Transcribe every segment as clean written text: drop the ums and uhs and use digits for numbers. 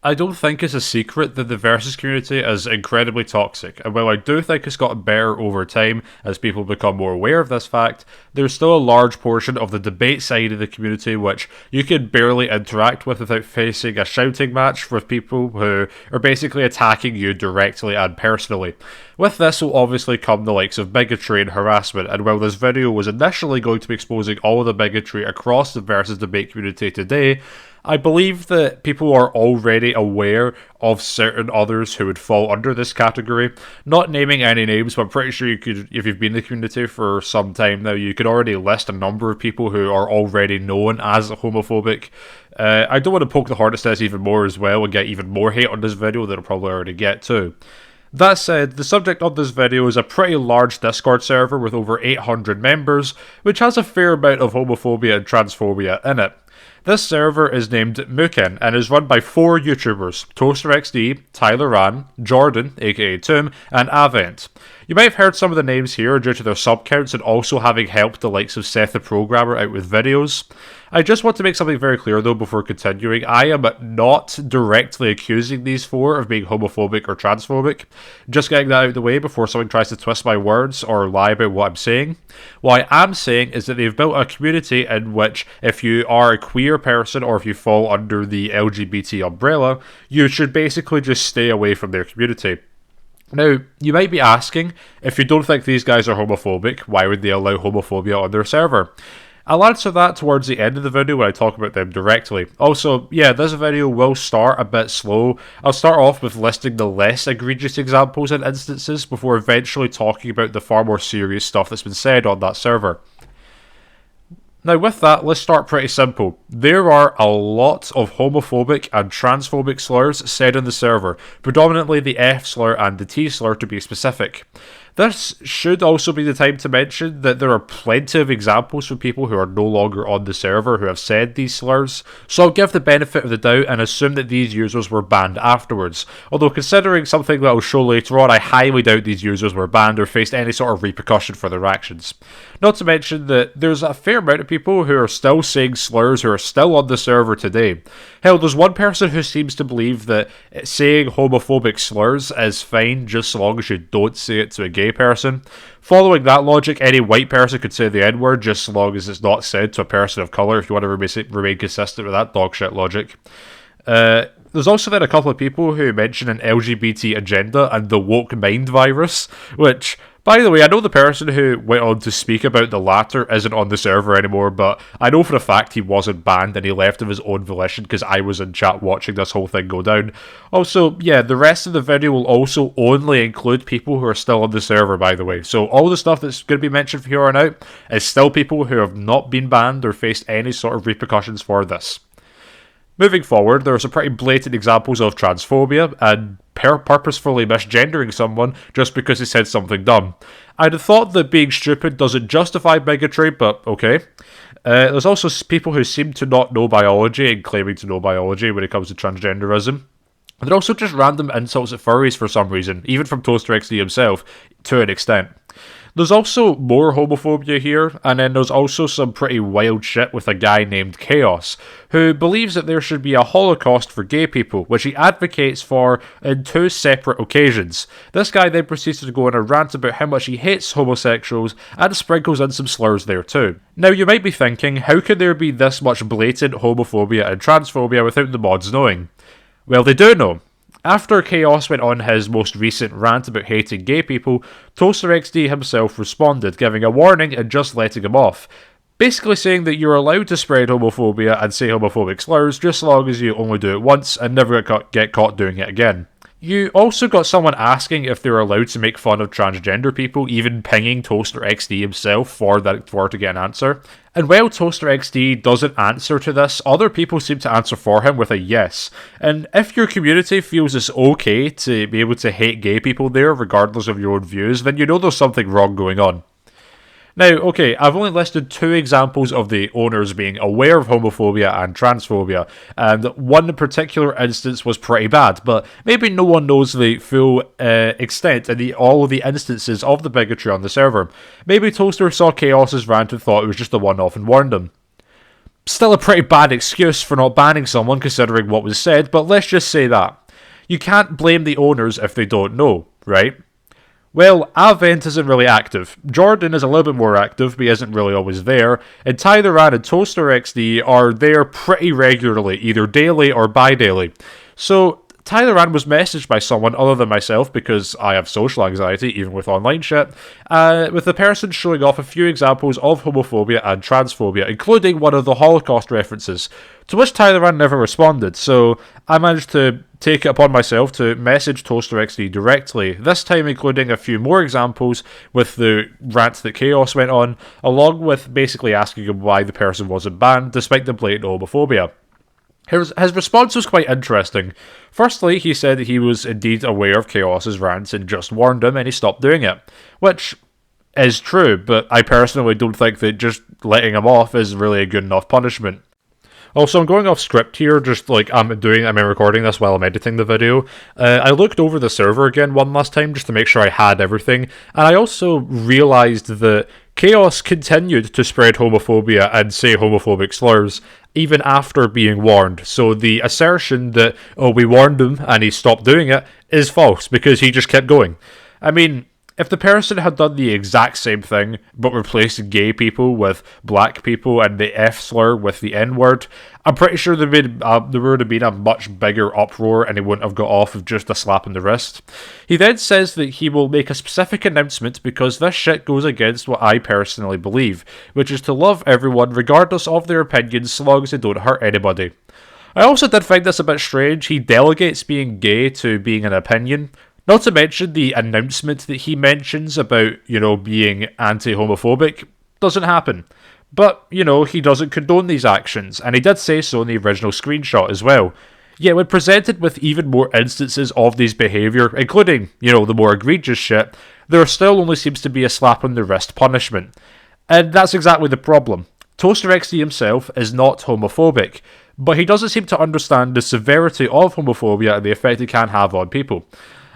I don't think it's a secret that the Versus community is incredibly toxic, and while I do think it's gotten better over time as people become more aware of this fact, there's still a large portion of the debate side of the community which you can barely interact with without facing a shouting match with people who are basically attacking you directly and personally. With this will obviously come the likes of bigotry and harassment, and while this video was initially going to be exposing all of the bigotry across the Versus debate community today, I believe that people are already aware of certain others who would fall under this category. Not naming any names, but I'm pretty sure you could, if you've been in the community for some time now, you could already list a number of people who are already known as homophobic. I don't want to poke the hornet's nest even more as well and get even more hate on this video that I'll probably already get too. That said, the subject of this video is a pretty large Discord server with over 800 members, which has a fair amount of homophobia and transphobia in it. This server is named Muken and is run by 4 YouTubers, ToasterXD, Tyler Ran, Jordan, aka Tomb, and Avent. You might have heard some of the names here due to their sub counts and also having helped the likes of Seth the Programmer out with videos. I just want to make something very clear though before continuing. I am not directly accusing these 4 of being homophobic or transphobic. Just getting that out of the way before someone tries to twist my words or lie about what I'm saying. What I am saying is that they've built a community in which if you are a queer person or if you fall under the LGBT umbrella, you should basically just stay away from their community. Now, you might be asking, if you don't think these guys are homophobic, why would they allow homophobia on their server? I'll answer that towards the end of the video when I talk about them directly. Also, yeah, this video will start a bit slow. I'll start off with listing the less egregious examples and instances before eventually talking about the far more serious stuff that's been said on that server. Now with that, let's start pretty simple. There are a lot of homophobic and transphobic slurs said in the server, predominantly the F slur and the T slur to be specific. This should also be the time to mention that there are plenty of examples from people who are no longer on the server who have said these slurs, so I'll give the benefit of the doubt and assume that these users were banned afterwards. Although considering something that I'll show later on, I highly doubt these users were banned or faced any sort of repercussion for their actions. Not to mention that there's a fair amount of people who are still saying slurs who are still on the server today. Hell, there's one person who seems to believe that saying homophobic slurs is fine just so long as you don't say it to a gay person. Following that logic, any white person could say the N-word just so long as it's not said to a person of colour, if you want to remain consistent with that dogshit logic. There's also been a couple of people who mention an LGBT agenda and the woke mind virus, which, by the way, I know the person who went on to speak about the latter isn't on the server anymore, but I know for a fact he wasn't banned and he left of his own volition because I was in chat watching this whole thing go down. Also, yeah, the rest of the video will also only include people who are still on the server, by the way. So all the stuff that's going to be mentioned from here on out is still people who have not been banned or faced any sort of repercussions for this. Moving forward, there are some pretty blatant examples of transphobia and purposefully misgendering someone just because they said something dumb. I'd have thought that being stupid doesn't justify bigotry, but okay. There's also people who seem to not know biology and claiming to know biology when it comes to transgenderism. They're also just random insults at furries for some reason, even from ToasterXD himself, to an extent. There's also more homophobia here, and then there's also some pretty wild shit with a guy named Chaos, who believes that there should be a Holocaust for gay people, which he advocates for in 2 separate occasions. This guy then proceeds to go on a rant about how much he hates homosexuals, and sprinkles in some slurs there too. Now you might be thinking, how could there be this much blatant homophobia and transphobia without the mods knowing? Well, they do know. After Chaos went on his most recent rant about hating gay people, ToasterXD himself responded, giving a warning and just letting him off. Basically saying that you're allowed to spread homophobia and say homophobic slurs just as long as you only do it once and never get caught doing it again. You also got someone asking if they're allowed to make fun of transgender people, even pinging ToasterXD himself for to get an answer. And while ToasterXD doesn't answer to this, other people seem to answer for him with a yes. And if your community feels it's okay to be able to hate gay people there, regardless of your own views, then you know there's something wrong going on. Now, okay, I've only listed 2 examples of the owners being aware of homophobia and transphobia, and one particular instance was pretty bad, but maybe no one knows the full extent and all of the instances of the bigotry on the server. Maybe Toaster saw Chaos's rant and thought it was just a one-off and warned him. Still a pretty bad excuse for not banning someone considering what was said, but let's just say that. You can't blame the owners if they don't know, right? Well, Avent isn't really active. Jordan is a little bit more active, but he isn't really always there. And Tyleran and Toaster XD are there pretty regularly, either daily or bi-daily. So, Tyleran was messaged by someone other than myself, because I have social anxiety, even with online shit, with the person showing off a few examples of homophobia and transphobia, including one of the Holocaust references, to which Tyleran never responded, so I managed to take it upon myself to message Toaster XD directly, this time including a few more examples with the rant that Chaos went on, along with basically asking him why the person wasn't banned, despite the blatant homophobia. His response was quite interesting. Firstly, he said that he was indeed aware of Chaos's rants and just warned him and he stopped doing it. Which is true, but I personally don't think that just letting him off is really a good enough punishment. Also, I'm going off script here, just like I'm recording this while I'm editing the video. I looked over the server again one last time just to make sure I had everything, and I also realised that Chaos continued to spread homophobia and say homophobic slurs, even after being warned. So the assertion that, oh, we warned him and he stopped doing it, is false, because he just kept going. I mean, if the person had done the exact same thing, but replaced gay people with black people and the F slur with the N word, I'm pretty sure there would have been a much bigger uproar and he wouldn't have got off with just a slap on the wrist. He then says that he will make a specific announcement because this shit goes against what I personally believe, which is to love everyone regardless of their opinions so long as they don't hurt anybody. I also did find this a bit strange. He delegates being gay to being an opinion. Not to mention the announcement that he mentions about, being anti-homophobic doesn't happen. But, he doesn't condone these actions, and he did say so in the original screenshot as well. Yet when presented with even more instances of these behaviour, including, the more egregious shit, there still only seems to be a slap on the wrist punishment. And that's exactly the problem. Toaster XD himself is not homophobic, but he doesn't seem to understand the severity of homophobia and the effect it can have on people.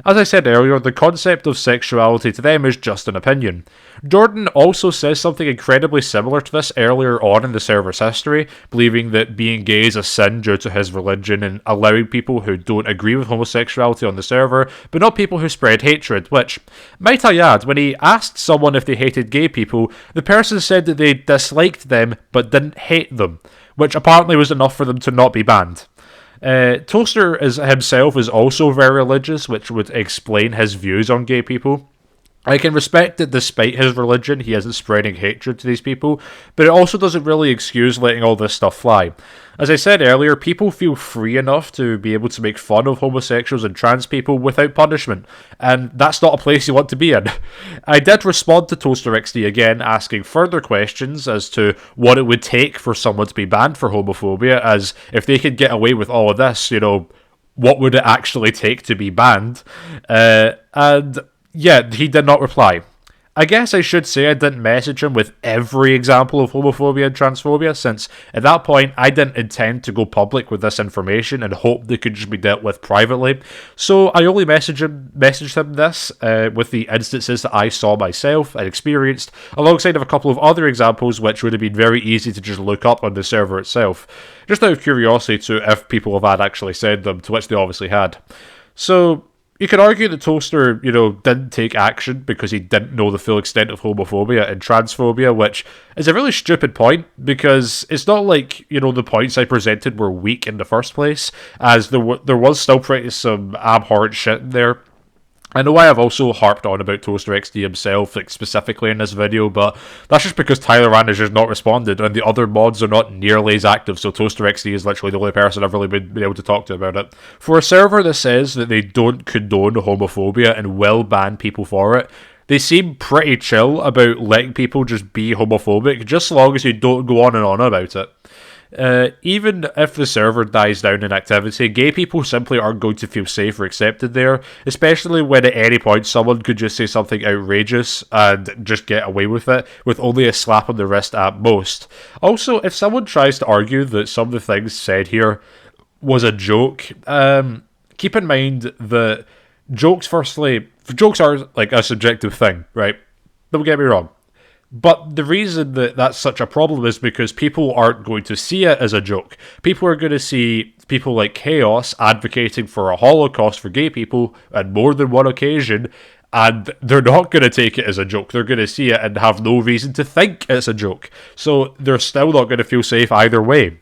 As I said earlier, the concept of sexuality to them is just an opinion. Jordan also says something incredibly similar to this earlier on in the server's history, believing that being gay is a sin due to his religion and allowing people who don't agree with homosexuality on the server, but not people who spread hatred, which, might I add, when he asked someone if they hated gay people, the person said that they disliked them but didn't hate them, which apparently was enough for them to not be banned. Toaster himself is also very religious, which would explain his views on gay people. I can respect that despite his religion, he isn't spreading hatred to these people, but it also doesn't really excuse letting all this stuff fly. As I said earlier, people feel free enough to be able to make fun of homosexuals and trans people without punishment, and that's not a place you want to be in. I did respond to Toaster XD again, asking further questions as to what it would take for someone to be banned for homophobia, as if they could get away with all of this, what would it actually take to be banned? And yeah, he did not reply. I guess I should say I didn't message him with every example of homophobia and transphobia, since at that point I didn't intend to go public with this information and hope they could just be dealt with privately. So I only messaged him this with the instances that I saw myself and experienced, alongside of a couple of other examples which would have been very easy to just look up on the server itself, just out of curiosity to if people had actually said them, to which they obviously had. So you could argue that Toaster, didn't take action because he didn't know the full extent of homophobia and transphobia, which is a really stupid point, because it's not like, the points I presented were weak in the first place, as there was still pretty some abhorrent shit in there. I know I have also harped on about Toaster XD himself, specifically in this video, but that's just because Tyleran has just not responded, and the other mods are not nearly as active, so Toaster XD is literally the only person I've really been able to talk to about it. For a server that says that they don't condone homophobia and will ban people for it, they seem pretty chill about letting people just be homophobic, just so long as you don't go on and on about it. Even if the server dies down in activity, gay people simply aren't going to feel safe or accepted there, especially when at any point someone could just say something outrageous and just get away with it, with only a slap on the wrist at most. Also, if someone tries to argue that some of the things said here was a joke, keep in mind that jokes are like a subjective thing, right? Don't get me wrong. But the reason that that's such a problem is because people aren't going to see it as a joke. People are going to see people like Chaos advocating for a Holocaust for gay people on more than one occasion, and they're not going to take it as a joke. They're going to see it and have no reason to think it's a joke. So they're still not going to feel safe either way.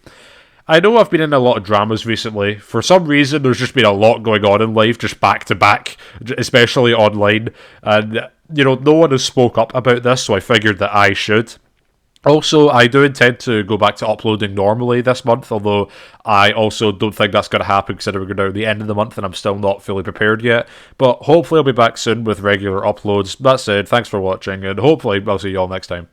I know I've been in a lot of dramas recently. For some reason, there's just been a lot going on in life, just back to back, especially online. And, no one has spoke up about this, so I figured that I should. Also, I do intend to go back to uploading normally this month, although I also don't think that's going to happen considering we're now at the end of the month and I'm still not fully prepared yet. But hopefully I'll be back soon with regular uploads. That said, thanks for watching, and hopefully I'll see you all next time.